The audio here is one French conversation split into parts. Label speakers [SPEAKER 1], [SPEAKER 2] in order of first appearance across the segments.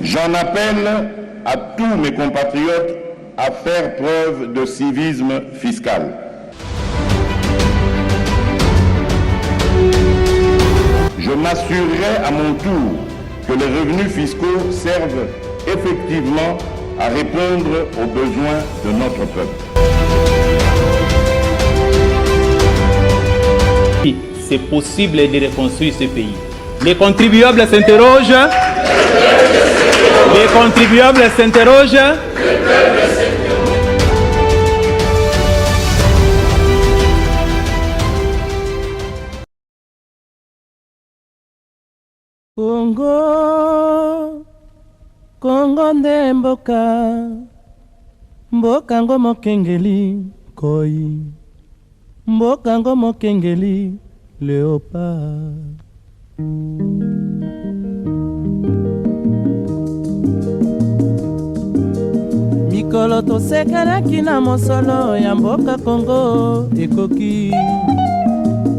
[SPEAKER 1] J'en appelle à tous mes compatriotes à faire preuve de civisme fiscal. Je m'assurerai à mon tour que les revenus fiscaux servent effectivement à répondre aux besoins de notre peuple.
[SPEAKER 2] C'est possible de reconstruire ce pays. Les contribuables s'interrogent. Les contribuables s'interrogent.
[SPEAKER 3] Congo, Congo nde mboka, mboka ngo mokengeli koi, mboka ngo mokengeli léopard. Mikolo tosekelaki na mosolo ya mboka Congo ekoki,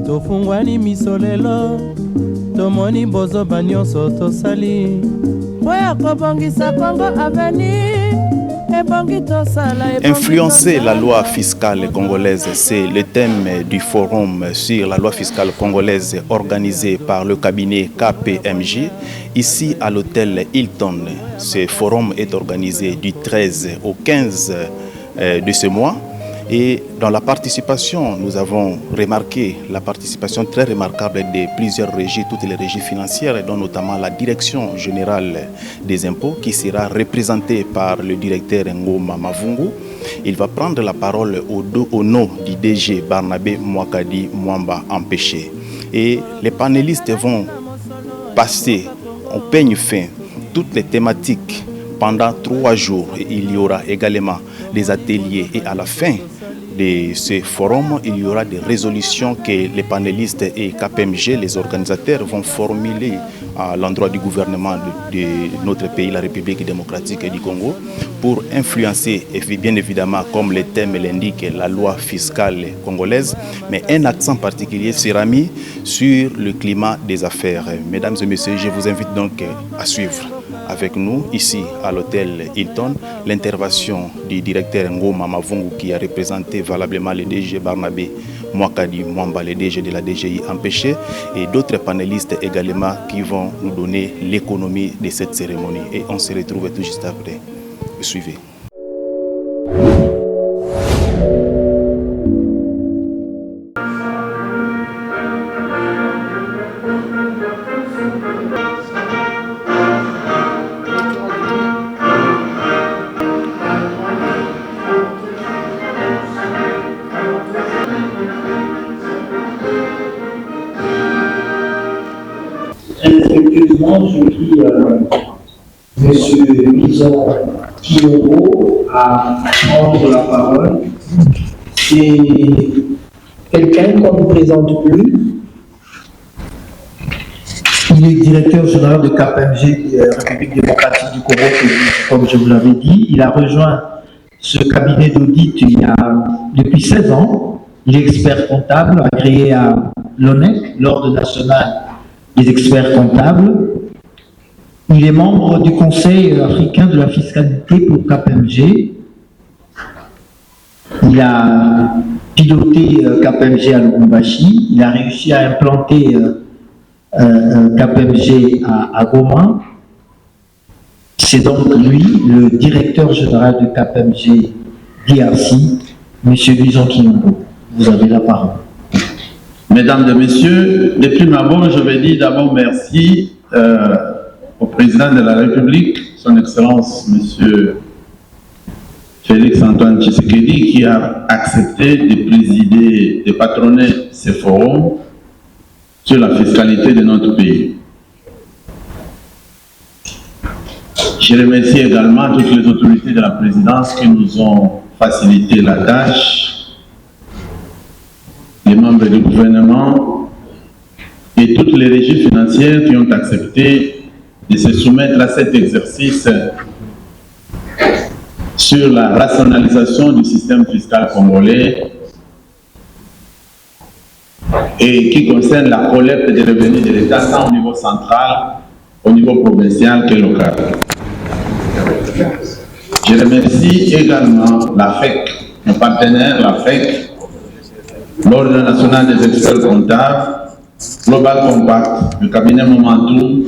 [SPEAKER 3] tofungwani misolelo tomoni bozoba nyonso tosali boya kobongisa Congo avenir.
[SPEAKER 4] Influencer la loi fiscale congolaise, c'est le thème du forum sur la loi fiscale congolaise organisé par le cabinet KPMG ici à l'hôtel Hilton. Ce forum est organisé du 13 au 15 de ce mois. Et dans la participation, nous avons remarqué la participation très remarquable de plusieurs régies, toutes les régies financières, dont notamment la Direction générale des impôts, qui sera représentée par le directeur Ngoma Mavungu. Il va prendre la parole au nom du DG Barnabé Mwakadi Mwamba Empêché. Et les panélistes vont passer au peigne fin toutes les thématiques pendant 3 jours. Et il y aura également des ateliers et à la fin de ce forum, il y aura des résolutions que les panélistes et KPMG, les organisateurs, vont formuler à l'endroit du gouvernement de notre pays, la République démocratique du Congo, pour influencer, et bien évidemment, comme le thème l'indique, la loi fiscale congolaise, mais un accent particulier sera mis sur le climat des affaires. Mesdames et messieurs, je vous invite donc à suivre avec nous ici à l'hôtel Hilton l'intervention du directeur Ngoma Mavungu qui a représenté valablement le DG Barnabé Mwakadi Mwamba, le DG de la DGI Empêché, et d'autres panélistes également qui vont nous donner l'économie de cette cérémonie. Et on se retrouve tout juste après. Suivez.
[SPEAKER 5] Respectueusement, je prie M. Bison Kioro à prendre la parole. C'est quelqu'un qu'on ne présente plus. Il est directeur général de KPMG de la République démocratique du Congo, comme je vous l'avais dit. Il a rejoint ce cabinet d'audit depuis 16 ans. Il est expert comptable, agréé à l'ONEC, l'Ordre national des experts comptables. Il est membre du Conseil africain de la fiscalité pour KPMG. Il a piloté KPMG à Lubumbashi. Il a réussi à implanter KPMG à Goma. C'est donc lui, le directeur général de KPMG DRC, M. Bison Kiombo. Vous avez la parole.
[SPEAKER 6] Mesdames et messieurs, de prime abord, je vais dire d'abord merci au président de la République, son Excellence, M. Félix Antoine Tshisekedi, qui a accepté de présider, de patronner ce forum sur la fiscalité de notre pays. Je remercie également toutes les autorités de la présidence qui nous ont facilité la tâche, les membres du gouvernement et toutes les régies financières qui ont accepté de se soumettre à cet exercice sur la rationalisation du système fiscal congolais et qui concerne la collecte des revenus de l'État tant au niveau central, au niveau provincial que local. Je remercie également la FEC, nos partenaires, la FEC, l'Ordre national des experts comptables, Global Compact, le cabinet Momentum,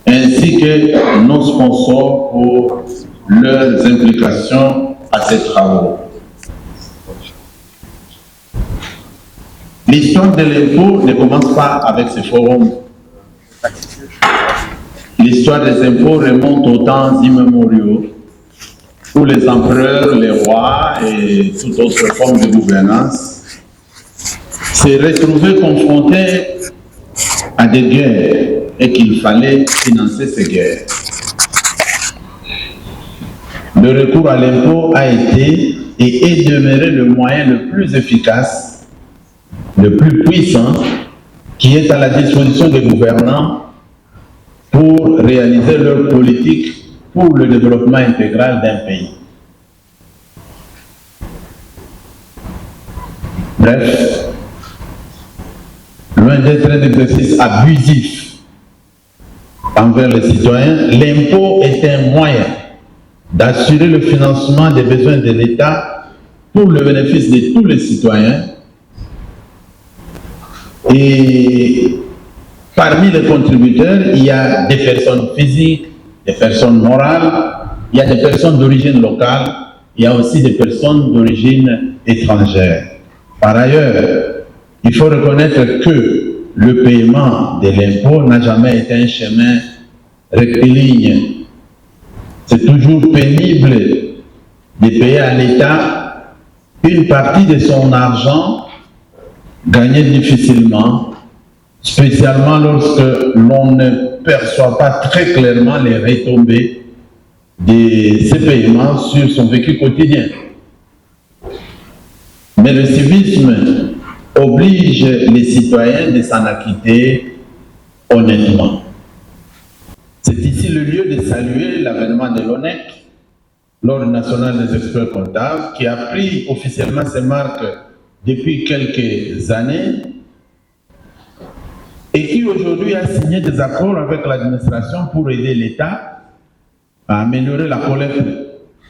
[SPEAKER 6] ainsi que nos sponsors pour leurs implications à ces travaux. L'histoire de l'impôt ne commence pas avec ce forum. L'histoire des impôts remonte aux temps immémoriaux où les empereurs, les rois et toute autre forme de gouvernance s'est retrouvé confronté à des guerres et qu'il fallait financer ces guerres. Le recours à l'impôt a été et est demeuré le moyen le plus efficace, le plus puissant, qui est à la disposition des gouvernants pour réaliser leur politique pour le développement intégral d'un pays. Bref, loin d'être un exercice abusif envers les citoyens, l'impôt est un moyen d'assurer le financement des besoins de l'État pour le bénéfice de tous les citoyens. Et parmi les contributeurs, il y a des personnes physiques, des personnes morales, il y a des personnes d'origine locale, il y a aussi des personnes d'origine étrangère. Par ailleurs, il faut reconnaître que le paiement de l'impôt n'a jamais été un chemin rectiligne. C'est toujours pénible de payer à l'État une partie de son argent gagné difficilement, spécialement lorsque l'on ne perçoit pas très clairement les retombées de ces paiements sur son vécu quotidien. Mais le civisme oblige les citoyens de s'en acquitter honnêtement. C'est ici le lieu de saluer l'avènement de l'ONEC, l'Ordre national des experts comptables, qui a pris officiellement ses marques depuis quelques années et qui aujourd'hui a signé des accords avec l'administration pour aider l'État à améliorer la collecte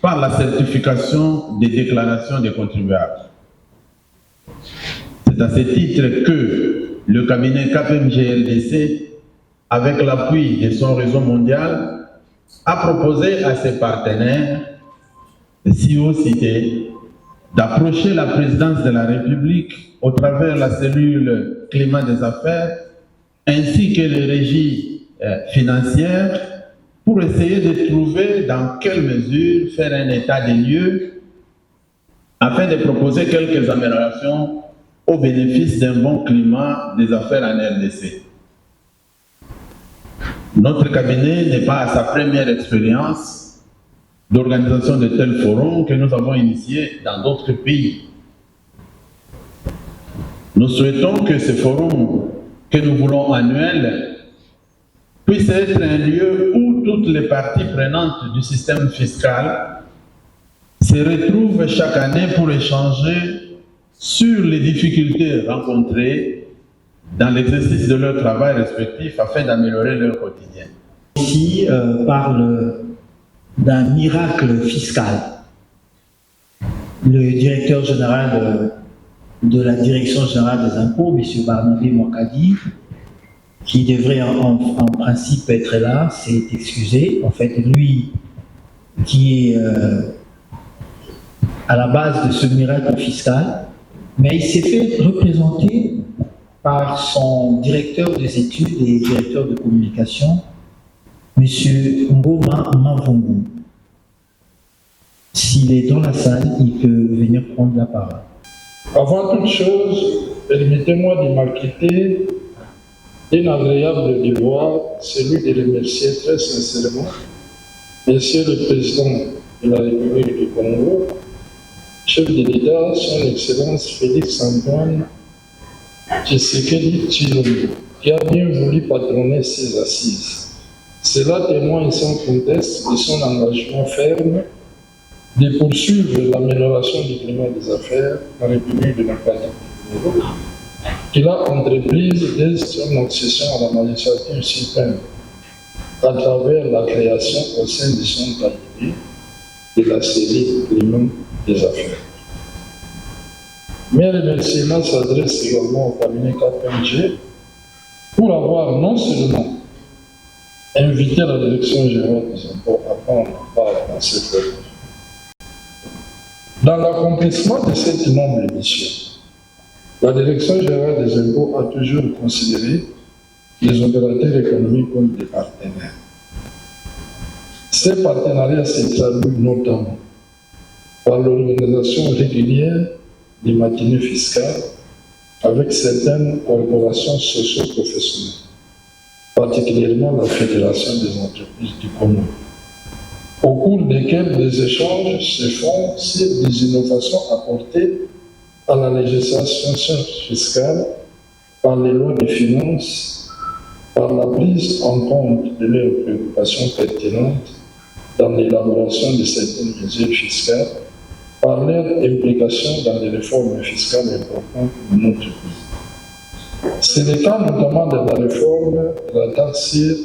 [SPEAKER 6] par la certification des déclarations des contribuables. C'est à ce titre que le cabinet KPMG RDC, avec l'appui de son réseau mondial, a proposé à ses partenaires, si haut cités, d'approcher la présidence de la République au travers de la cellule climat des affaires, ainsi que les régies financières, pour essayer de trouver dans quelle mesure faire un état des lieux afin de proposer quelques améliorations au bénéfice d'un bon climat des affaires en RDC. Notre cabinet n'est pas à sa première expérience d'organisation de tels forums que nous avons initiés dans d'autres pays. Nous souhaitons que ce forum que nous voulons annuel puisse être un lieu où toutes les parties prenantes du système fiscal se retrouvent chaque année pour échanger sur les difficultés rencontrées dans l'exercice de leur travail respectif afin d'améliorer leur quotidien.
[SPEAKER 5] Ici, parle d'un miracle fiscal. Le directeur général de la Direction générale des impôts, M. Barnabé Mwakadi, qui devrait en principe être là, s'est excusé. En fait, lui qui est à la base de ce miracle fiscal, mais il s'est fait représenter par son directeur des études et directeur de communication, M. Ngoma Mavungu. S'il est dans la salle, il peut venir prendre la parole.
[SPEAKER 7] Avant toute chose, permettez-moi de m'acquitter d'un agréable devoir, celui de remercier très sincèrement Monsieur le Président de la République du Congo, chef de l'État, son Excellence Félix-Antoine Tshisekedi Tshilombo, qui a bien voulu patronner ses assises. Cela témoigne sans conteste de son engagement ferme de poursuivre l'amélioration du climat des affaires en République démocratique du Congo, qu'il a entreprise dès son accession à la magistrature suprême. à travers la création au sein de son cabinet de la série Climat des affaires. Mes remerciements s'adressent également au cabinet KPMG pour avoir non seulement invité la direction générale des impôts à prendre part dans cette œuvre. Dans l'accomplissement de cette noble mission, la direction générale des impôts a toujours considéré les opérateurs économiques comme des partenaires. Ces partenariats se traduisent notamment par l'organisation régulière des matinées fiscales avec certaines corporations socio-professionnelles, particulièrement la Fédération des entreprises du Congo, au cours desquels des échanges se font sur des innovations apportées à la législation fiscale par les lois de finances, par la prise en compte de leurs préoccupations pertinentes dans l'élaboration de certaines mesures fiscales, par leur implication dans les réformes fiscales importantes de notre pays. C'est le cas notamment de la réforme de la taxe sur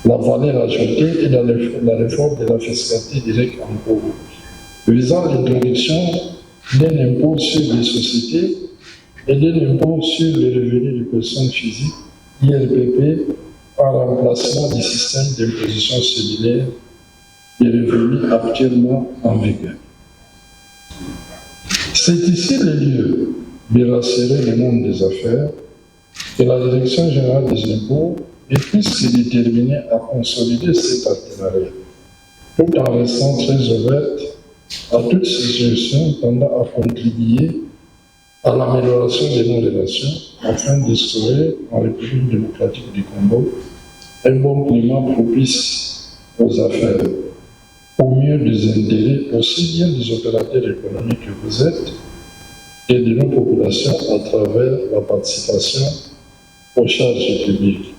[SPEAKER 7] la valeur ajoutée et de la réforme de la fiscalité directe en cours, visant l'introduction d'un impôt sur les sociétés et d'un impôt sur les revenus des personnes physiques, IRPP, en remplacement du système d'imposition solidaire des revenus actuellement en vigueur. C'est ici le lieu de rassurer le monde des affaires que la Direction générale des impôts est plus que déterminée à consolider ces partenariats, tout en restant très ouverte à toutes ces solutions tendant à contribuer à l'amélioration de nos relations afin d'instaurer en République démocratique du Congo un bon climat propice aux affaires, au mieux des intérêts aussi bien des opérateurs économiques que vous êtes et de nos populations à travers la participation aux charges publiques,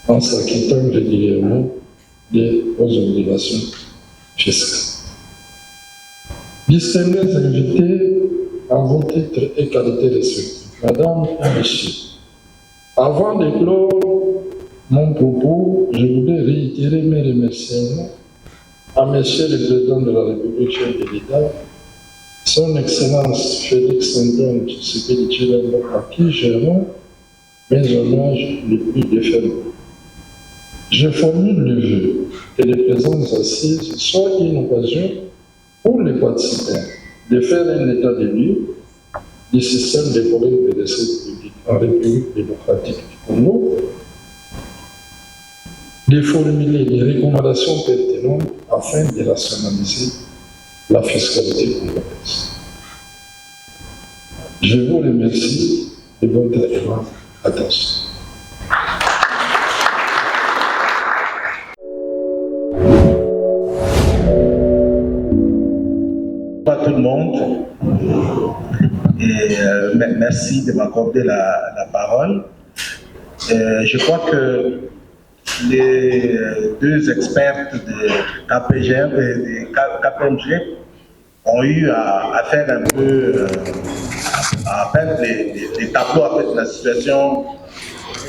[SPEAKER 7] en s'acquittant régulièrement de vos obligations fiscales. Distingués invités en vos titres et qualités respectives, Madame et Messieurs, avant de clore mon propos, je voudrais réitérer mes remerciements à Monsieur le Président de la République, chef de l'État, Son Excellence Félix Antoine Tshisekedi Tshilombo, à qui je rends mes hommages les plus défermés. Je formule le vœu que les présences assises soient une occasion pour les participants de faire un état des lieux du système de collecte de recettes publiques en République démocratique du Congo, de formuler des recommandations pertinentes afin de rationaliser la fiscalité congolaise. Je vous remercie de votre aimable attention.
[SPEAKER 8] Bonjour à tout le monde et merci de m'accorder la parole. Je crois que les deux experts de KPMG ont eu à faire un peu, à peindre les tableaux avec la situation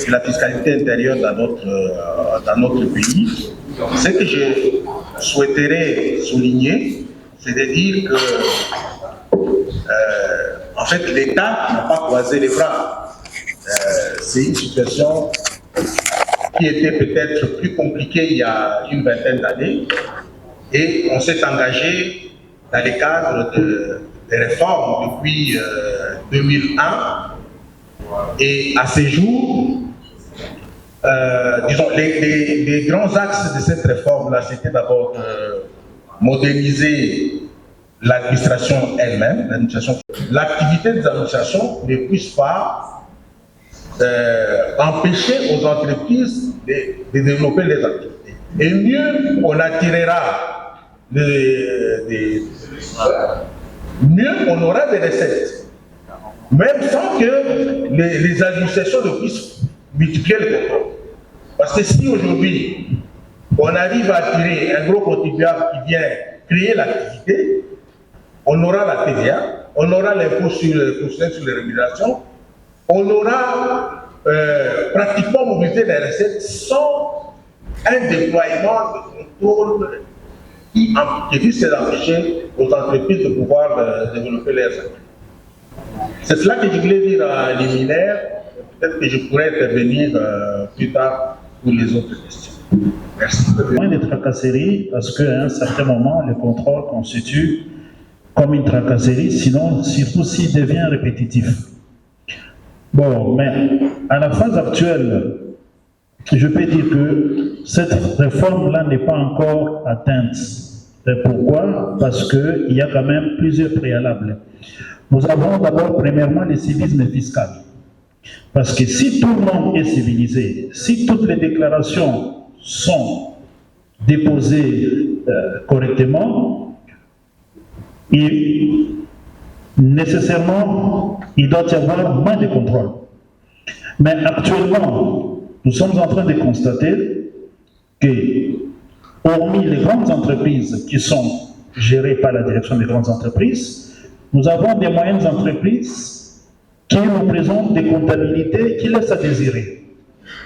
[SPEAKER 8] de la fiscalité intérieure dans notre pays. Ce que je souhaiterais souligner, c'est de dire que en fait, l'État n'a pas croisé les bras. C'est une situation qui était peut-être plus compliquée il y a une vingtaine d'années, et on s'est engagé dans le cadre des réformes depuis 2001, et à ce jour, disons, les grands axes de cette réforme-là, c'était d'abord moderniser l'administration elle-même, l'activité des administrations ne puisse pas empêcher aux entreprises de développer les activités. Et mieux on attirera, mieux on aura des recettes. Même sans que les administrations ne puissent multiplier les contrôles. Parce que si aujourd'hui, on arrive à attirer un gros contribuable qui vient créer l'activité, on aura la TVA, on aura l'impôt sur les rémunérations, on aura pratiquement mobilisé les recettes sans un déploiement de contrôle qui risque d'empêcher aux entreprises de pouvoir développer leurs activités. C'est cela que je voulais dire à l'éminaire. Peut-être que je pourrais intervenir plus tard pour les autres questions. Merci.
[SPEAKER 5] Moins de tracasseries, parce qu'à un certain moment, le contrôle constitue comme une tracasserie, sinon, surtout s'il devient répétitif. Bon, mais à la phase actuelle, je peux dire que cette réforme-là n'est pas encore atteinte. Et pourquoi? Parce qu'il y a quand même plusieurs préalables. Nous avons d'abord, premièrement, le civisme fiscal. Parce que si tout le monde est civilisé, si toutes les déclarations sont déposées correctement, nécessairement, il doit y avoir moins de contrôle. Mais actuellement, nous sommes en train de constater que, hormis les grandes entreprises qui sont gérées par la direction des grandes entreprises, nous avons des moyennes entreprises qui représentent des comptabilités qui laissent à désirer.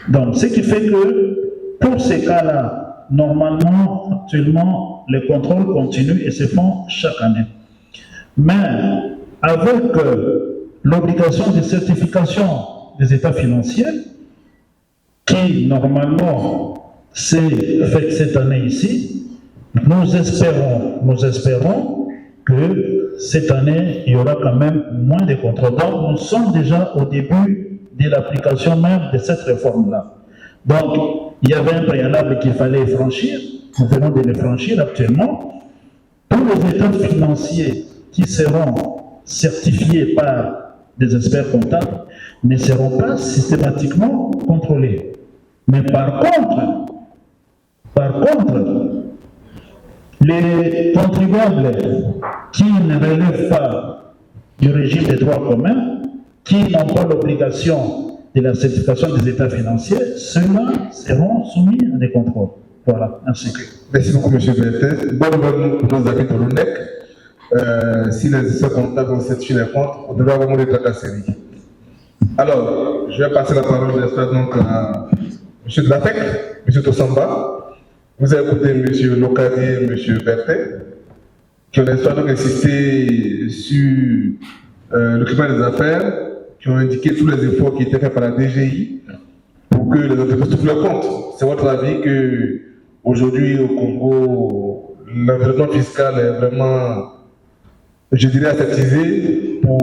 [SPEAKER 5] Donc, ce qui fait que, pour ces cas-là, normalement, actuellement, les contrôles continuent et se font chaque année. Mais, avec l'obligation de certification des états financiers, qui normalement s'est faite cette année ici, nous espérons que cette année, il y aura quand même moins de contrôles. Donc, nous sommes déjà au début de l'application même de cette réforme-là. Donc, il y avait un préalable qu'il fallait franchir, nous venons de le franchir actuellement. Tous les états financiers qui seront certifiés par des experts comptables ne seront pas systématiquement contrôlés. Mais par contre, les contribuables qui ne relèvent pas du régime des droits communs, qui n'ont pas l'obligation de la certification des états financiers, ceux-là seront soumis à des contrôles. Voilà, merci.
[SPEAKER 9] Merci beaucoup, M. Berthet. Bonne nouvelle pour nos amis de l'ONEC. Si les experts comptables ont certifié les comptes, on devrait avoir moins de tracasseries. Alors, je vais passer la parole donc à M. Dlafek, M. Tossamba. Vous avez écouté M. Lokadi et M. Berthet, qui ont donc insisté sur le climat des affaires, qui ont indiqué tous les efforts qui étaient faits par la DGI pour que les entreprises trouvent leur compte. C'est votre avis qu'aujourd'hui au Congo, l'environnement fiscal est vraiment, je dirais, aseptisé pour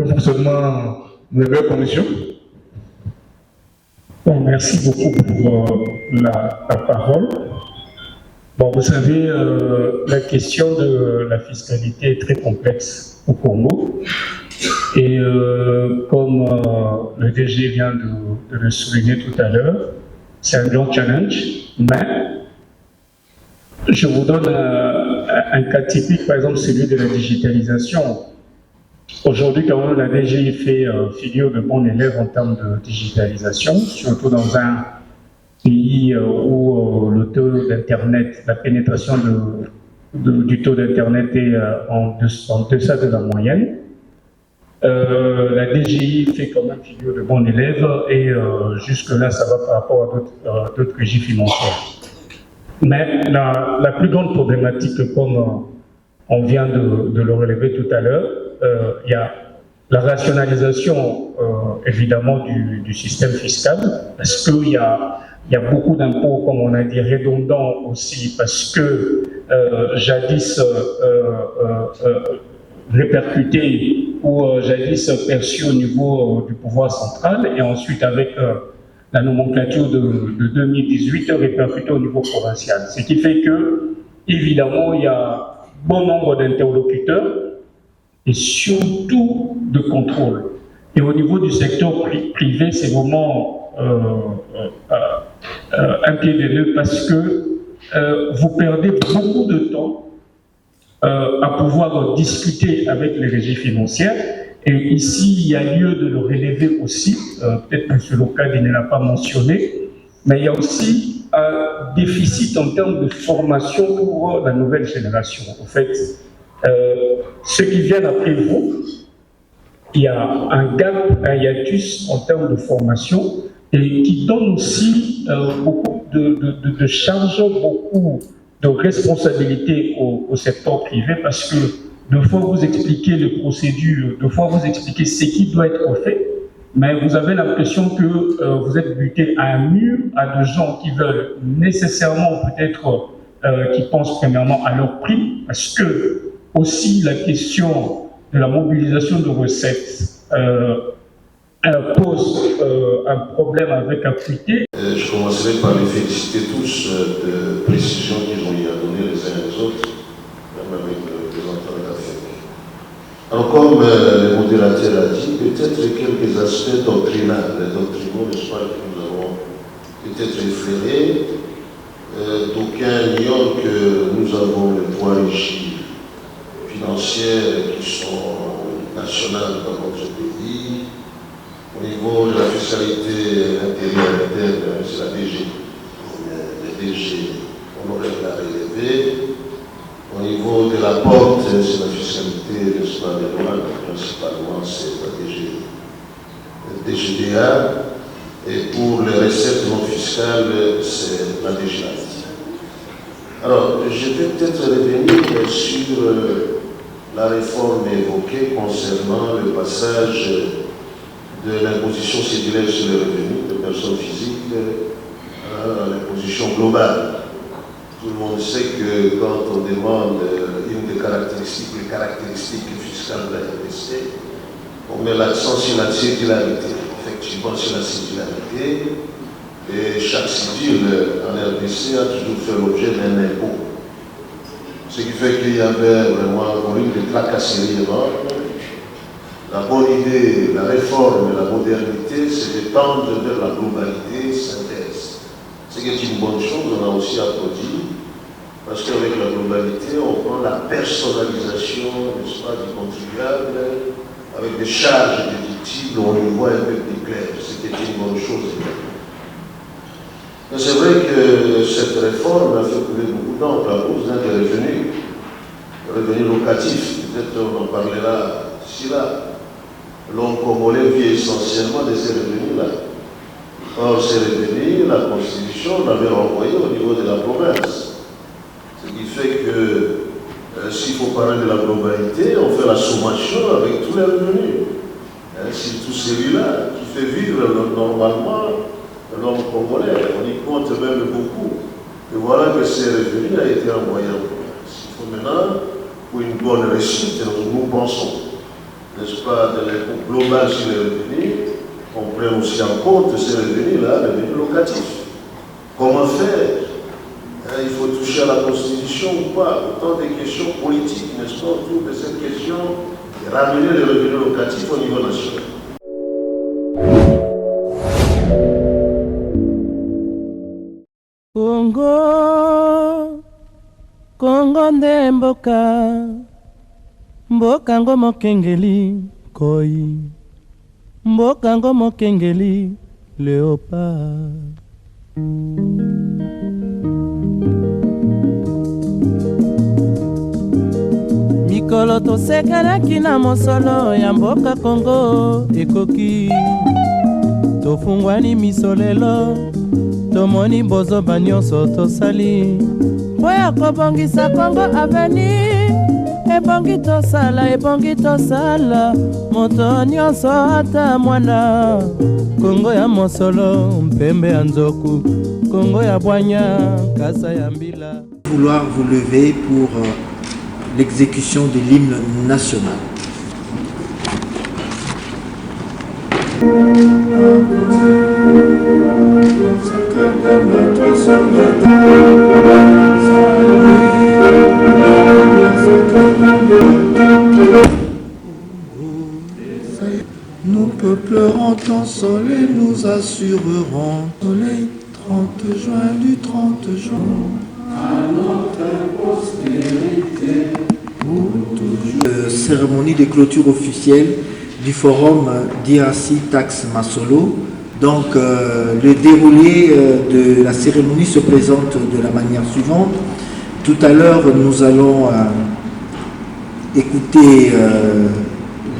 [SPEAKER 9] un fonctionnement dans les meilleures conditions?
[SPEAKER 10] Bon, merci beaucoup pour la parole. Bon, vous savez, la question de la fiscalité est très complexe au Congo. Et comme le DG vient de le souligner tout à l'heure, c'est un grand challenge, mais je vous donne un cas typique, par exemple celui de la digitalisation. Aujourd'hui, quand même, la DGI fait figure de bon élève en termes de digitalisation, surtout dans un pays où le taux d'Internet, la pénétration du taux d'Internet est en deçà de la moyenne. La DGI fait quand même figure de bon élève et jusque-là, ça va par rapport à d'autres régies financières. Mais la plus grande problématique, comme on vient de le relever tout à l'heure, il y a la rationalisation évidemment du système fiscal, parce qu'il y a beaucoup d'impôts, comme on a dit, redondants aussi, parce que jadis répercutés ou jadis perçus au niveau du pouvoir central, et ensuite avec la nomenclature de 2018 répercutée au niveau provincial. Ce qui fait que, évidemment, il y a bon nombre d'interlocuteurs et surtout de contrôle. Et au niveau du secteur privé, c'est vraiment un pied de nœud parce que vous perdez beaucoup de temps à pouvoir discuter avec les régies financières. Et ici, il y a lieu de le relever aussi. Peut-être que M. Lokadi ne l'a pas mentionné, mais il y a aussi un déficit en termes de formation pour la nouvelle génération. En fait, ceux qui viennent après vous, il y a un gap, un hiatus en termes de formation, et qui donne aussi beaucoup de charges, beaucoup de responsabilités au secteur privé, parce que de fois vous expliquez les procédures, de fois vous expliquez ce qui doit être fait, mais vous avez l'impression que vous êtes buté à un mur, à des gens qui veulent nécessairement peut-être, qui pensent premièrement à leur prix, parce que aussi la question de la mobilisation de recettes pose un problème avec acuité.
[SPEAKER 11] Je commencerai par les féliciter tous de précisions qu'ils ont eu à donner les uns les autres, même avec le représentant de la FEC. Alors, comme le modérateur a dit, peut-être quelques aspects doctrinaux, n'est-ce pas, que nous avons peut-être effleurés. D'aucuns ignorent que nous avons les trois régies financières qui sont nationales dans notre pays. Au niveau de la fiscalité intérieure et interne, c'est la DG. Les DG, on aurait la relever. Au niveau de la porte, c'est la fiscalité, n'est-ce pas, des douanes, principalement, c'est la DGDA. Et pour les recettes non fiscales, c'est la DGAT. Alors, je vais peut-être revenir sur la réforme évoquée concernant le passage de l'imposition cédulaire sur les revenus de personnes physiques à l'imposition globale. Tout le monde sait que quand on demande une des caractéristiques, les caractéristiques fiscales de la RDC, on met l'accent sur la cédularité. Effectivement, sur la cédularité, et chaque cédule en RDC a toujours fait l'objet d'un impôt. Ce qui fait qu'il y avait vraiment une de tracasserie énorme. La bonne idée, la réforme et la modernité, c'est de tendre vers la globalité synthèse. Ce qui est une bonne chose, on a aussi applaudi, parce qu'avec la globalité, on prend la personnalisation, n'est-ce pas, du contribuable, avec des charges déductibles, on y voit un peu plus clair, ce qui est une bonne chose. Mais c'est vrai que cette réforme a fait couler beaucoup d'encre à cause des revenus locatifs. Peut-être on en parlera ici là. L'homme congolais vit essentiellement de ces revenus-là. Or, ces revenus, la Constitution l'avait renvoyé au niveau de la province. Ce qui fait que s'il faut parler de la globalité, on fait la sommation avec tous les revenus. C'est tout celui-là qui fait vivre normalement l'homme congolais. On y compte même beaucoup. Et voilà que ces revenus ont été envoyés en province. Il faut maintenant, pour une bonne réussite, nous pensons, n'est-ce pas, de l'impôt global sur les revenus, on prend aussi en compte ces revenus-là, les revenus locatifs. Comment faire? Il faut toucher à la Constitution ou pas? Autant des questions politiques, n'est-ce pas, autour de cette question, et ramener les revenus locatifs au niveau national.
[SPEAKER 3] Congo, Congo nde mboka, mboka ngo mokengeli koi, mboka ngo mokengeli léopard. Mikolo tosekanaki na mosolo ya mboka Congo ekoki, tofungwani misolelo, tomoni bozoba nyonso tosali mpo ya kobongisa Congo avenir. Ebongi tosala moto nyonso ata mwana. Congo ya mosolo mpembe ya nzoku, Congo ya bwanya kasa ya mbila.
[SPEAKER 12] Vouloir vous lever pour l'exécution de l'hymne national.
[SPEAKER 13] Nous peuplерons ton soleil, nous assurerons. Soleil, 30 juin du 30 juin. À notre postérité.
[SPEAKER 12] Cérémonie de clôture officielle du forum d'IRC Tax Masolo. Donc le déroulé de la cérémonie se présente de la manière suivante. Tout à l'heure, nous allons écouter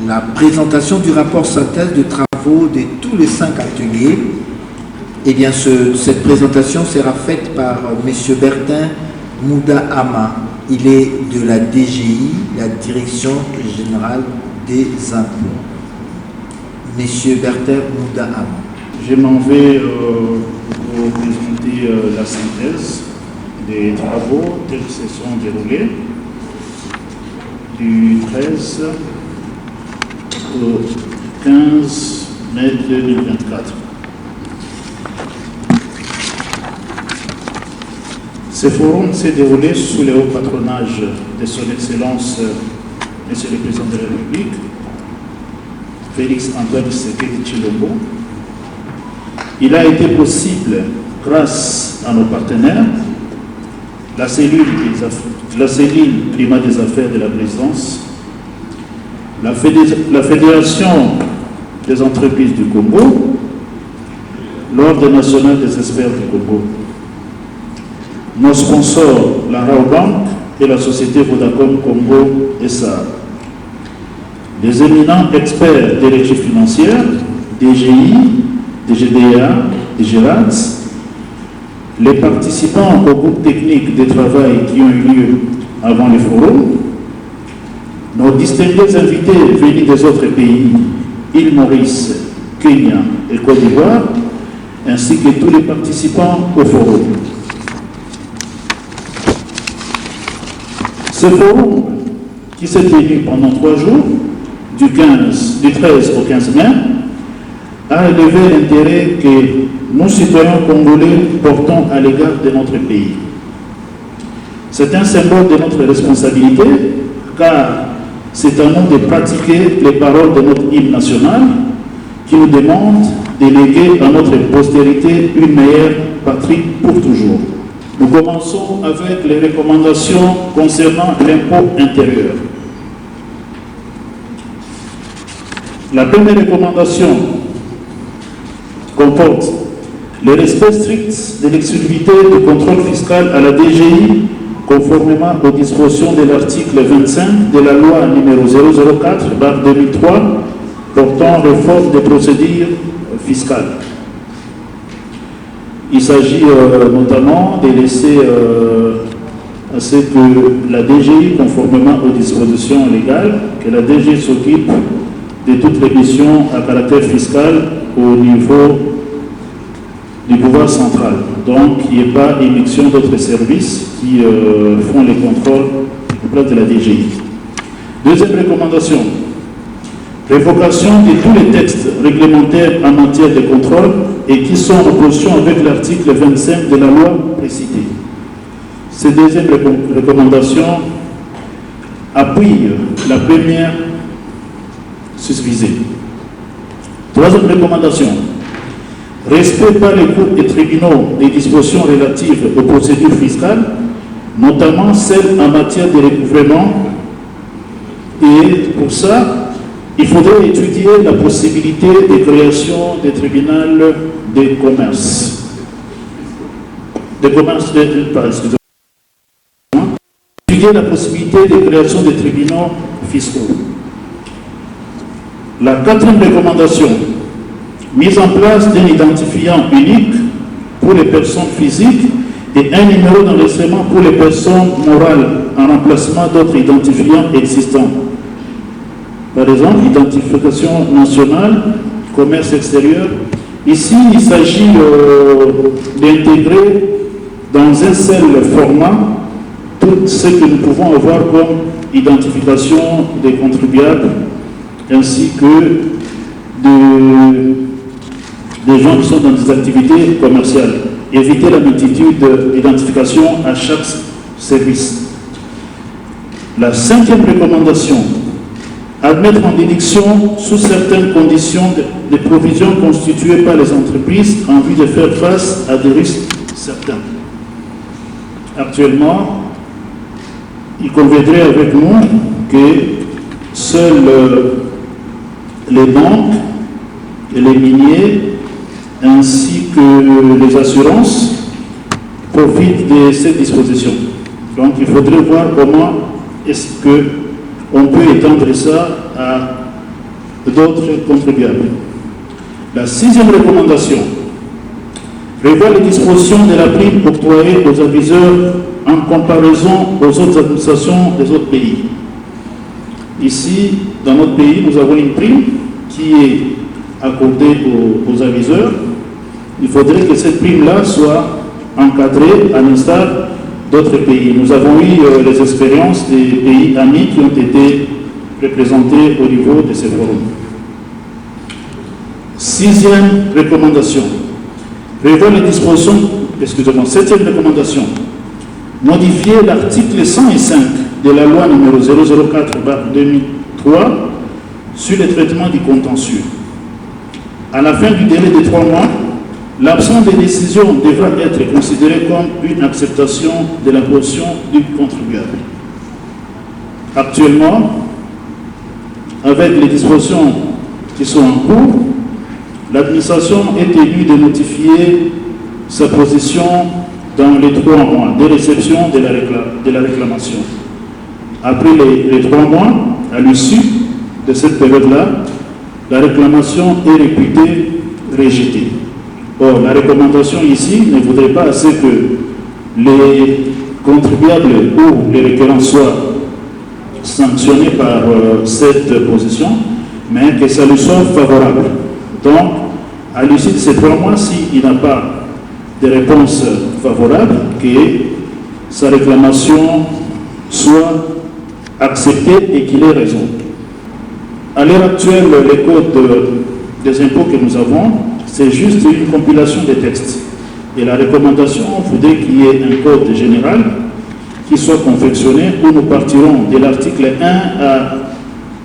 [SPEAKER 12] la présentation du rapport synthèse de travaux de tous les 5 ateliers Eh bien, cette présentation sera faite par M. Bertin Mouda-Ama. Il est de la DGI, la Direction Générale des Impôts. M. Bertin Mouda-Ama.
[SPEAKER 14] Je m'en vais vous présenter la synthèse des travaux tels que se sont déroulés du 13 au 15 mai 2024. Ce forum s'est déroulé sous le haut patronage de son Excellence, Monsieur le Président de la République, Félix Antoine Tshisekedi Tshilombo. Il a été possible grâce à nos partenaires, la cellule climat des affaires de la présidence, la Fédération des entreprises du Congo, l'Ordre national des experts du Congo, nos sponsors, la Raobank et la société Vodacom Congo SA, les éminents experts des régies financières, DGI, DGDA, DGRATS, les participants au groupe technique de travail qui ont eu lieu avant le forum, nos distingués invités venus des autres pays, île Maurice, Kenya et Côte d'Ivoire, ainsi que tous les participants au forum. Ce forum, qui s'est tenu pendant 3 jours, du 13 au 15 mai, a élevé l'intérêt que nous, citoyens congolais, portons à l'égard de notre pays. C'est un symbole de notre responsabilité, car c'est à nous de pratiquer les paroles de notre hymne national qui nous demande de léguer à notre postérité une meilleure patrie pour toujours. Nous commençons avec les recommandations concernant l'impôt intérieur. La première recommandation comporte le respect strict de l'exclusivité du contrôle fiscal à la DGI conformément aux dispositions de l'article 25 de la loi numéro 004/2003 portant réforme des procédures fiscales. Il s'agit notamment de laisser à ce que la DGI, conformément aux dispositions légales, que la DGI s'occupe de toutes les missions à caractère fiscal au niveau du pouvoir central. Donc, il n'y a pas émission d'autres services qui font les contrôles au plan de la DGI. Deuxième recommandation, révocation de tous les textes réglementaires en matière de contrôle et qui sont en opposition avec l'article 25 de la loi précitée. Cette deuxième recommandation appuie la première susvisée. Troisième recommandation, respect par les cours et tribunaux des dispositions relatives aux procédures fiscales, notamment celles en matière de recouvrement. Et pour ça, il faudrait étudier la possibilité de création des tribunaux de commerce. Étudier la possibilité de création des tribunaux fiscaux. La quatrième recommandation, mise en place d'un identifiant unique pour les personnes physiques et un numéro d'enregistrement pour les personnes morales en remplacement d'autres identifiants existants. Par exemple, identification nationale, commerce extérieur. Ici, il s'agit d'intégrer dans un seul format tout ce que nous pouvons avoir comme identification des contribuables ainsi que des gens qui sont dans des activités commerciales. Éviter la multitude d'identifications à chaque service. La cinquième recommandation, admettre en déduction sous certaines conditions des provisions constituées par les entreprises en vue de faire face à des risques certains. Actuellement, il conviendrait avec nous que seuls les banques et les miniers ainsi que les assurances profitent de cette disposition. Donc il faudrait voir comment est-ce qu'on peut étendre ça à d'autres contribuables. La sixième recommandation, prévoit les dispositions de la prime octroyée aux aviseurs en comparaison aux autres administrations des autres pays. Ici, dans notre pays, nous avons une prime qui est accordée aux aviseurs. Il faudrait que cette prime-là soit encadrée à l'instar d'autres pays. Nous avons eu les expériences des pays amis qui ont été représentés au niveau de ces forums. Sixième recommandation. Prévoit les dispositions, septième recommandation. Modifier l'article 105 de la loi numéro 004/2003 sur le traitement du contentieux. À la fin du délai de 3 mois, l'absence de décision devra être considérée comme une acceptation de la position du contribuable. Actuellement, avec les dispositions qui sont en cours, l'administration est tenue de notifier sa position dans les 3 mois de réception de la réclamation. Après les 3 mois, à l'issue de cette période-là, la réclamation est réputée rejetée. Or, la recommandation ici ne voudrait pas assez que les contribuables ou les requérants soient sanctionnés par cette position, mais que ça lui soit favorable. Donc, à l'issue de ces 3 mois, s'il n'a pas de réponse favorable, que sa réclamation soit acceptée et qu'il ait raison. À l'heure actuelle, les codes des impôts que nous avons, c'est juste une compilation des textes. Et la recommandation voudrait qu'il y ait un code général qui soit confectionné où nous partirons de l'article 1 à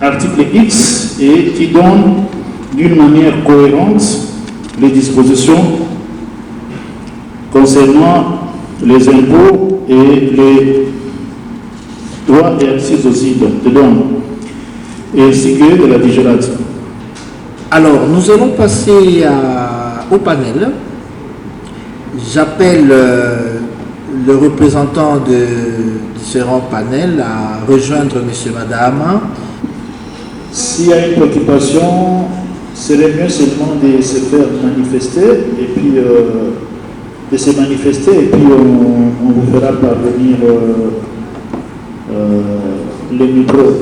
[SPEAKER 14] l'article X et qui donne d'une manière cohérente les dispositions concernant les impôts et les droits et accises aussi de dons, ainsi que de la vigilance.
[SPEAKER 12] Alors, nous allons passer au panel. J'appelle le représentant de différents panels à rejoindre monsieur, madame.
[SPEAKER 14] S'il y a une préoccupation, serait mieux seulement de se faire manifester et puis on vous fera parvenir les micros.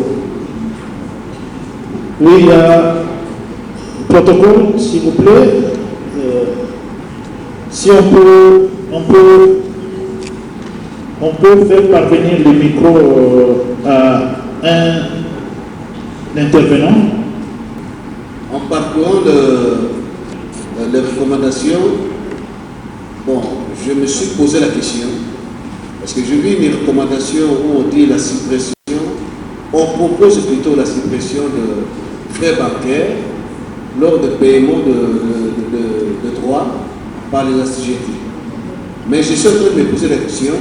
[SPEAKER 14] Oui, il y a protocole, s'il vous plaît. Si on peut faire parvenir le micro à un intervenant.
[SPEAKER 11] En parcourant les recommandations, bon, je me suis posé la question, parce que j'ai vu une recommandation où on dit la suppression, on propose plutôt la suppression de frais bancaires lors de paiement de droits par les assujettis. Mais je suis en train de me poser la question,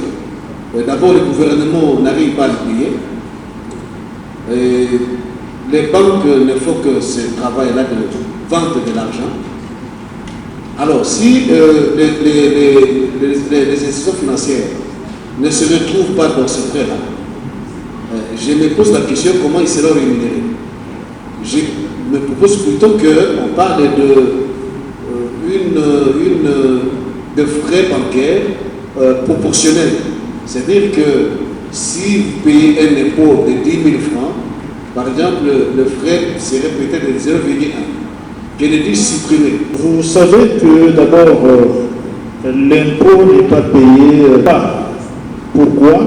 [SPEAKER 11] d'abord le gouvernement n'arrive pas à le payer, et les banques ne font que ce travail-là de vente de l'argent. Alors, si les institutions financières ne se retrouvent pas dans ce frais-là, je me pose la question comment ils seront rémunérés. Je me propose plutôt qu'on parle de frais bancaires proportionnels. C'est-à-dire que si vous payez un impôt de 10 000 francs, par exemple, le frais serait peut-être de 0,1. Je l'ai dit supprimer.
[SPEAKER 14] Vous savez que d'abord, l'impôt n'est pas payé. Pourquoi?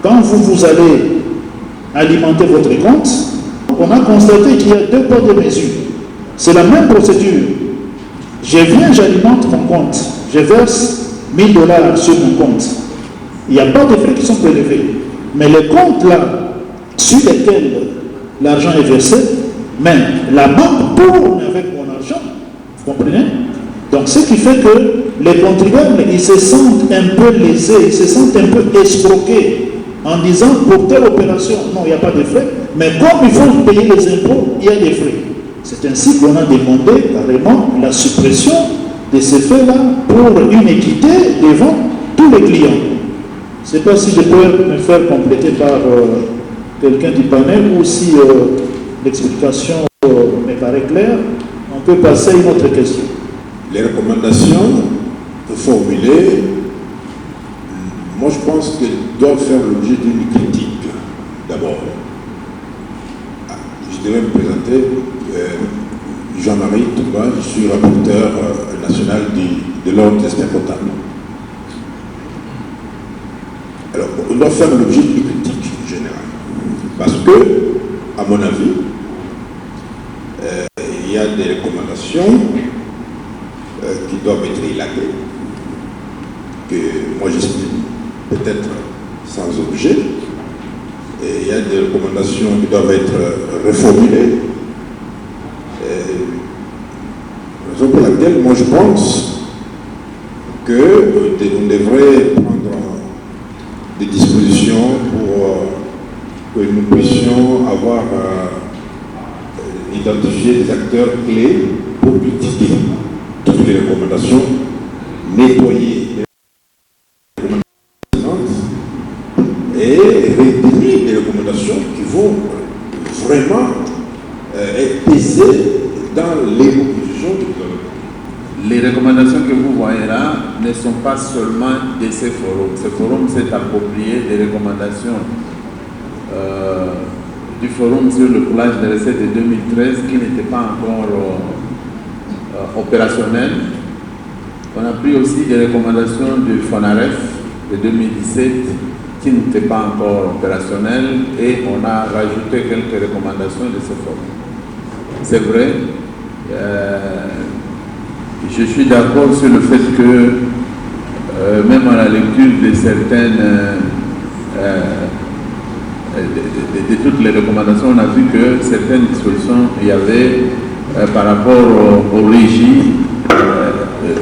[SPEAKER 14] Quand vous allez alimenter votre compte, on a constaté qu'il y a 2 poids de mesure. C'est la même procédure. Je viens, j'alimente mon compte. Je verse 1 000 $ sur mon compte. Il n'y a pas de frais qui sont prélevés. Mais les comptes là, sur lesquels l'argent est versé, mais la banque tourne avec mon argent. Vous comprenez? Donc, ce qui fait que les contribuables, ils se sentent un peu lésés, ils se sentent un peu escroqués en disant pour telle opération, non, il n'y a pas de frais, mais comme il faut payer les impôts, il y a des frais. C'est ainsi qu'on a demandé carrément la suppression de ces frais-là pour une équité devant tous les clients. Je ne sais pas si je peux me faire compléter par quelqu'un du panel ou si l'explication me paraît claire. On peut passer à une autre question.
[SPEAKER 11] Les recommandations
[SPEAKER 15] formulées, moi je pense qu'elles doivent faire l'objet d'une critique d'abord. Je devais me présenter, Jean-Marie Touba, je suis rapporteur national de l'ordre des experts comptables. Alors, on doit faire l'objet d'une critique générale. Parce que, à mon avis, il y a des recommandations qui doivent être élaguées, que moi j'estime peut-être sans objet, et il y a des recommandations qui doivent être reformulées. Raison pour laquelle moi je pense qu'on devrait prendre des dispositions pour que nous puissions avoir identifié des acteurs clés pour critiquer toutes les recommandations, nettoyer les recommandations et retenir les recommandations qui vont vraiment être pesées dans les propositions que nous avons.
[SPEAKER 16] Les recommandations que vous voyez là ne sont pas seulement de ces forums. Ce forum s'est approprié des recommandations du forum sur le coulage des recettes de 2013 qui n'était pas encore opérationnel. On a pris aussi des recommandations du FONAREF de 2017 qui n'étaient pas encore opérationnelles et on a rajouté quelques recommandations de ce forum. C'est vrai, je suis d'accord sur le fait que même à la lecture de certaines de toutes les recommandations, on a vu que certaines dispositions il y avait par rapport aux régies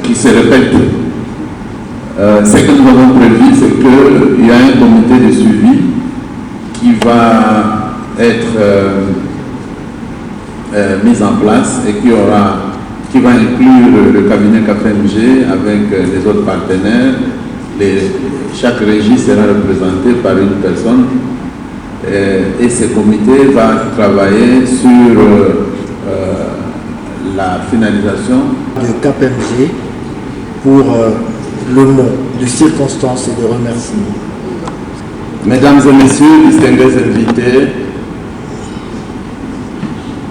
[SPEAKER 16] qui se répètent. Ce que nous avons prévu, c'est qu'il y a un comité de suivi qui va être mis en place et qui va inclure le cabinet KPMG avec les autres partenaires. Chaque régie sera représentée par une personne et ce comité va travailler sur la finalisation
[SPEAKER 12] de KPMG pour le mot de circonstances et de remerciements.
[SPEAKER 16] Mesdames et messieurs, distingués invités,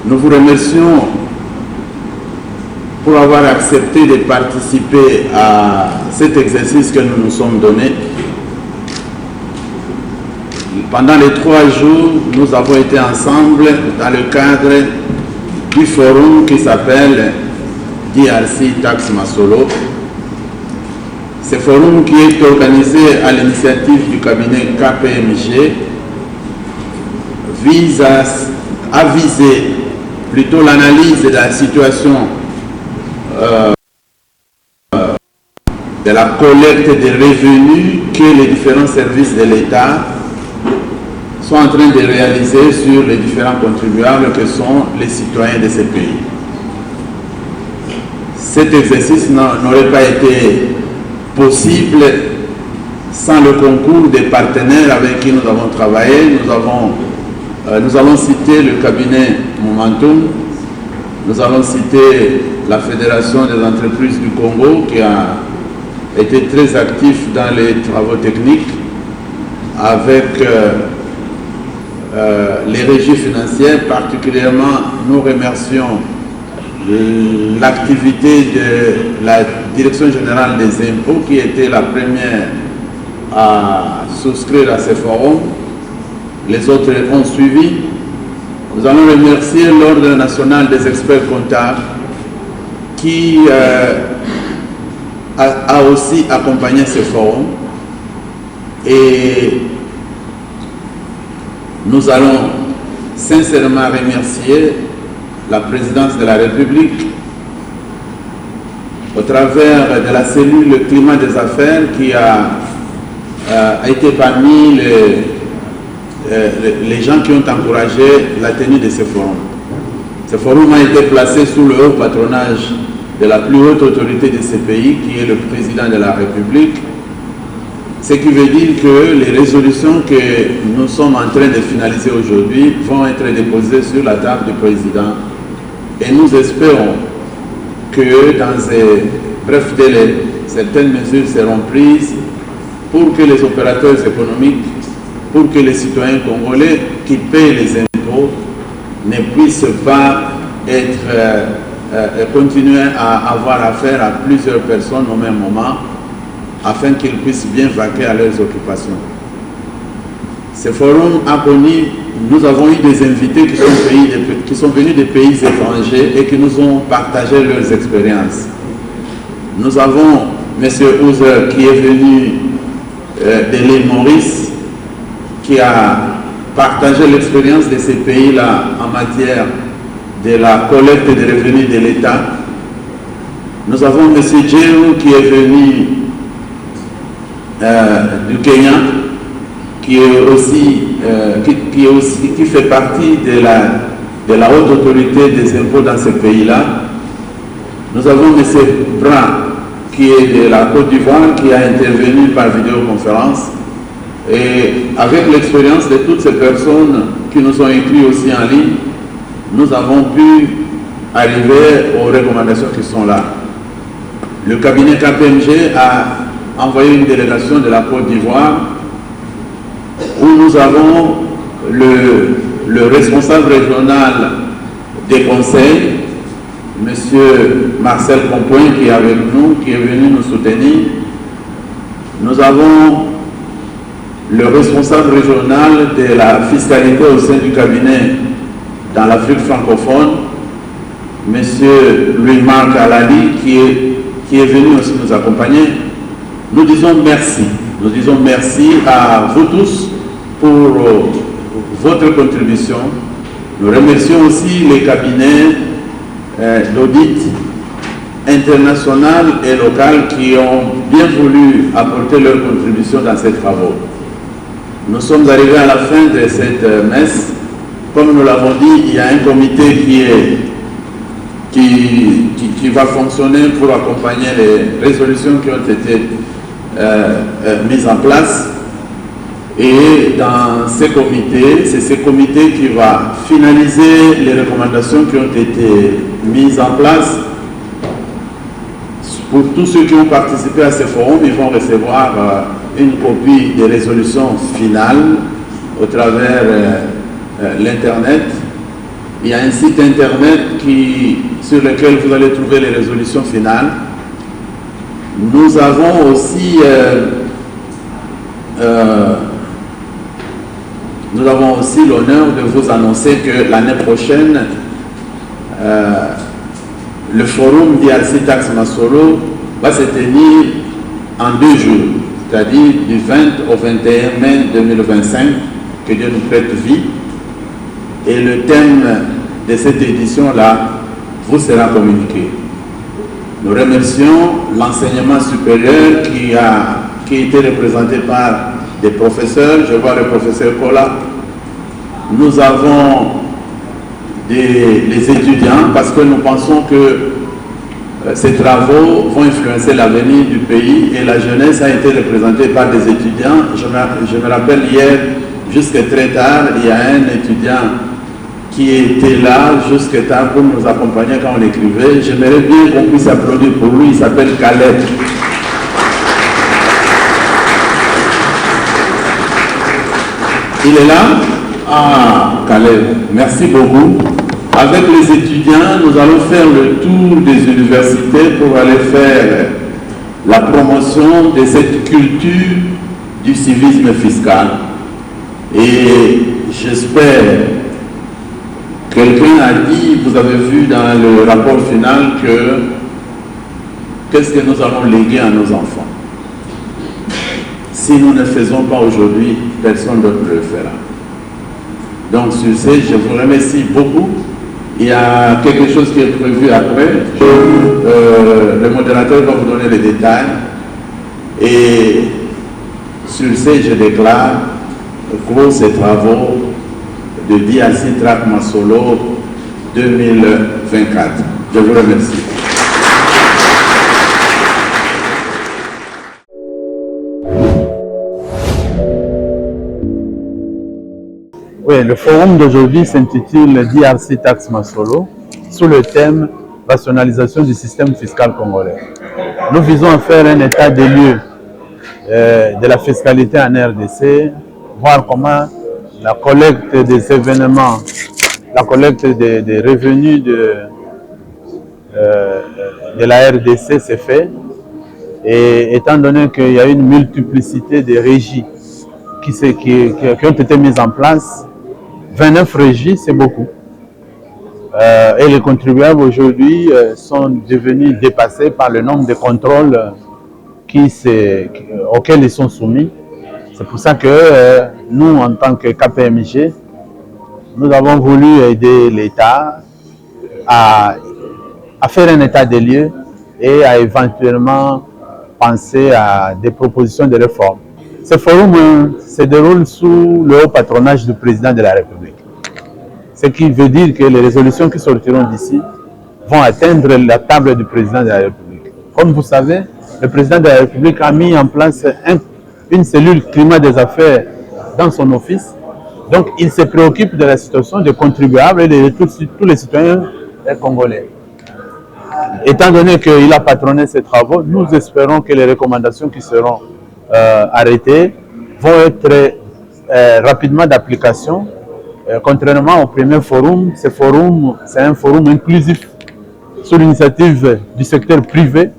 [SPEAKER 16] nous vous remercions pour avoir accepté de participer à cet exercice que nous nous sommes donné. Pendant les 3 jours, nous avons été ensemble dans le cadre du forum qui s'appelle DRC Tax Masolo. Ce forum qui est organisé à l'initiative du cabinet KPMG vise à viser plutôt l'analyse de la situation de la collecte des revenus que les différents services de l'État sont en train de réaliser sur les différents contribuables que sont les citoyens de ces pays. Cet exercice n'aurait pas été possible sans le concours des partenaires avec qui nous avons travaillé. Nous allons citer le cabinet Momentum, nous allons citer la Fédération des entreprises du Congo qui a été très actif dans les travaux techniques avec les régies financières. Particulièrement, nous remercions l'activité de la Direction générale des impôts qui était la première à souscrire à ce forum. Les autres ont suivi. Nous allons remercier l'Ordre national des experts comptables qui a aussi accompagné ce forum. Et nous allons sincèrement remercier la présidence de la République au travers de la cellule climat des affaires qui a été parmi les gens qui ont encouragé la tenue de ce forum. Ce forum a été placé sous le haut patronage de la plus haute autorité de ce pays, qui est le président de la République, ce qui veut dire que les résolutions que nous sommes en train de finaliser aujourd'hui vont être déposées sur la table du président. Et nous espérons que dans un bref délai, certaines mesures seront prises pour que les opérateurs économiques, pour que les citoyens congolais qui paient les impôts ne puissent pas continuer à avoir affaire à plusieurs personnes au même moment, afin qu'ils puissent bien vaquer à leurs occupations. Ce forum a connu, nous avons eu des invités qui sont venus des pays étrangers et qui nous ont partagé leurs expériences. Nous avons M. Houser qui est venu de l'île Maurice, qui a partagé l'expérience de ces pays-là en matière de la collecte des revenus de l'État. Nous avons M. Djeru qui est venu du Kenya, qui fait partie de la haute autorité des impôts dans ce pays-là. Nous avons M. Brun qui est de la Côte d'Ivoire, qui a intervenu par vidéoconférence. Et avec l'expérience de toutes ces personnes qui nous ont écrit aussi en ligne, nous avons pu arriver aux recommandations qui sont là. Le cabinet KPMG a envoyé une délégation de la Côte d'Ivoire où nous avons le responsable régional des conseils, M. Marcel Compoint, qui est avec nous, qui est venu nous soutenir. Nous avons le responsable régional de la fiscalité au sein du cabinet dans l'Afrique francophone, M. Louis-Marc Alali, qui est venu aussi nous accompagner. Nous disons merci. Nous disons merci à vous tous pour votre contribution. Nous remercions aussi les cabinets d'audit international et local qui ont bien voulu apporter leur contribution dans ces travaux. Nous sommes arrivés à la fin de cette messe. Comme nous l'avons dit, il y a un comité qui va fonctionner pour accompagner les résolutions qui ont été mises en place. Et dans ces comités, c'est ce comité qui va finaliser les recommandations qui ont été mises en place. Pour tous ceux qui ont participé à ce forum, ils vont recevoir une copie des résolutions finales au travers l'Internet. Il y a un site Internet sur lequel vous allez trouver les résolutions finales. Nous avons aussi l'honneur de vous annoncer que l'année prochaine, le forum DRC Tax Masolo va se tenir en 2 jours, c'est-à-dire du 20 au 21 mai 2025, que Dieu nous prête vie. Et le thème de cette édition-là vous sera communiqué. Nous remercions l'enseignement supérieur qui a été représenté par des professeurs. Je vois le professeur Kola. Nous avons les étudiants parce que nous pensons que ces travaux vont influencer l'avenir du pays et la jeunesse a été représentée par des étudiants. Je me rappelle hier, jusqu'à très tard, il y a un étudiant qui était là jusqu'à tard pour nous accompagner quand on écrivait. J'aimerais bien qu'on puisse applaudir pour lui. Il s'appelle Caleb. Il est là? Ah, Caleb, merci beaucoup. Avec les étudiants, nous allons faire le tour des universités pour aller faire la promotion de cette culture du civisme fiscal. Et j'espère, quelqu'un a dit, vous avez vu dans le rapport final qu'est-ce que nous allons léguer à nos enfants. Si nous ne faisons pas aujourd'hui, personne d'autre ne le fera. Donc sur ce, je vous remercie beaucoup. Il y a quelque chose qui est prévu après. Le modérateur va vous donner les détails. Et sur ce, je déclare clos ces travaux de DRC Tax Masolo 2024. Je vous remercie.
[SPEAKER 17] Oui, le forum d'aujourd'hui s'intitule DRC Tax Masolo sous le thème rationalisation du système fiscal congolais. nous visons à faire un état des lieux de la fiscalité en RDC, voir comment la collecte des événements, la collecte des revenus de la RDC s'est fait. Et étant donné qu'il y a une multiplicité de régies qui ont été mises en place, 29 régies, c'est beaucoup. Et les contribuables aujourd'hui sont devenus dépassés par le nombre de contrôles auxquels ils sont soumis. C'est pour ça que nous, en tant que KPMG, nous avons voulu aider l'État à faire un état des lieux et à éventuellement penser à des propositions de réforme. Ce forum se déroule sous le haut patronage du président de la République. Ce qui veut dire que les résolutions qui sortiront d'ici vont atteindre la table du président de la République. Comme vous savez, le président de la République a mis en place une cellule climat des affaires dans son office. Donc, il se préoccupe de la situation des contribuables et de tous les citoyens congolais. Étant donné qu'il a patronné ces travaux, nous espérons que les recommandations qui seront arrêtées vont être rapidement d'application. Contrairement au premier forum, c'est un forum inclusif sous l'initiative du secteur privé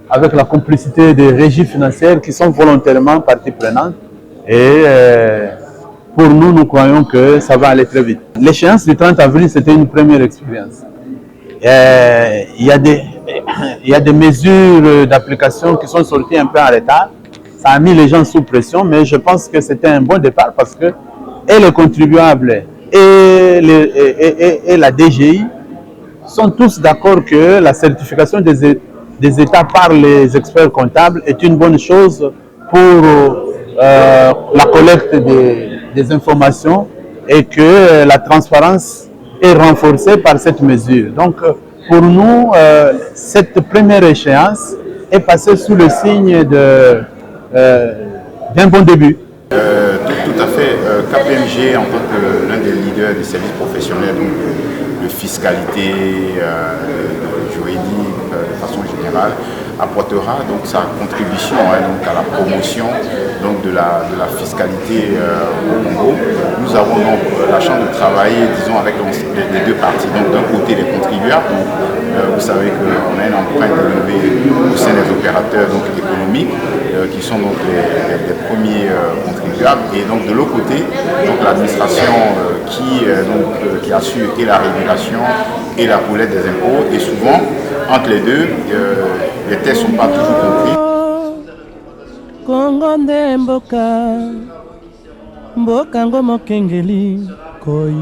[SPEAKER 17] avec la complicité des régies financières qui sont volontairement partie prenante. Et pour nous, nous croyons que ça va aller très vite. L'échéance du 30 avril, c'était une première expérience. Il y a des mesures d'application qui sont sorties un peu en retard. Ça a mis les gens sous pression, mais je pense que c'était un bon départ parce que et les contribuables et la DGI sont tous d'accord que la certification des États par les experts comptables est une bonne chose pour la collecte des informations et que la transparence est renforcée par cette mesure. Donc, pour nous, cette première échéance est passée sous le signe d'un bon début.
[SPEAKER 18] Tout à fait. KPMG, en tant que l'un des leaders des services professionnels de fiscalité, juridique, de façon générale, apportera donc sa contribution donc à la promotion donc de la fiscalité au Congo. Nous avons donc la chance de travailler, disons, avec les deux parties. Donc d'un côté les contribuables, vous savez qu'on a une empreinte élevée au sein des opérateurs donc, économiques qui sont donc les premiers contribuables, et donc de l'autre côté donc l'administration qui assure et la régulation et la collecte des impôts, et souvent entre les deux les tests ne sont pas toujours compris.
[SPEAKER 3] Kongo nde mboka ngo mokengeli koi,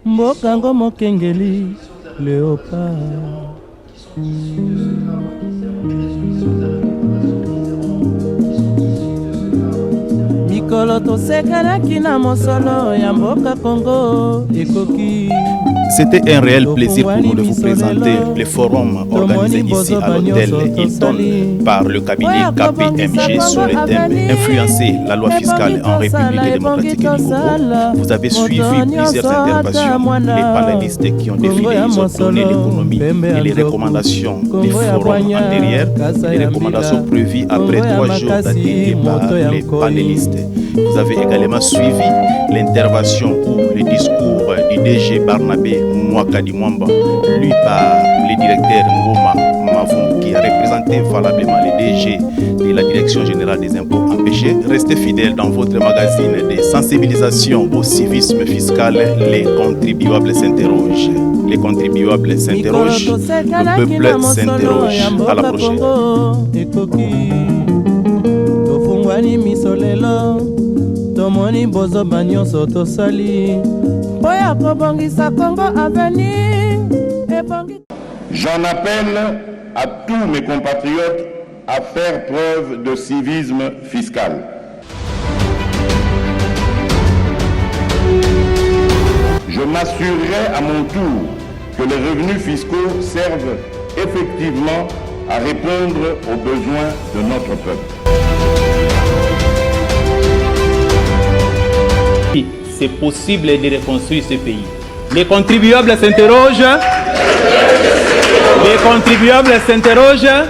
[SPEAKER 3] mboka ngo mokengeli léopard. Mikolo tosekanaki na mosolo ya mboka Congo ekoki.
[SPEAKER 4] C'était un réel plaisir pour nous de vous présenter le forum organisé ici à l'hôtel Hilton par le cabinet KPMG sur le thème « Influencer la loi fiscale en République démocratique du Congo ». Vous avez suivi plusieurs interventions. Les panélistes qui ont défilé, ils ont donné l'économie et les recommandations du forum en derrière, les recommandations prévues après 3 jours d'atelier par les panélistes. Vous avez également suivi l'intervention ou le discours du DG Barnabé Mwakadi Mwamba, lu par le directeur Ngoma Mavum, qui a représenté valablement le DG de la Direction Générale des Impôts Empêchés. Restez fidèles dans votre magazine de sensibilisation au civisme fiscal. Les contribuables s'interrogent. Les contribuables s'interrogent. Le peuple s'interroge. À la prochaine.
[SPEAKER 3] Tomoni bozo banyo soto sali Boya kobongisa Congo avenir.
[SPEAKER 1] J'en appelle à tous mes compatriotes à faire preuve de civisme fiscal. Je m'assurerai à mon tour que les revenus fiscaux servent effectivement à répondre aux besoins de notre peuple.
[SPEAKER 2] C'est possible de reconstruire ce pays. Les contribuables s'interrogent. Les contribuables s'interrogent.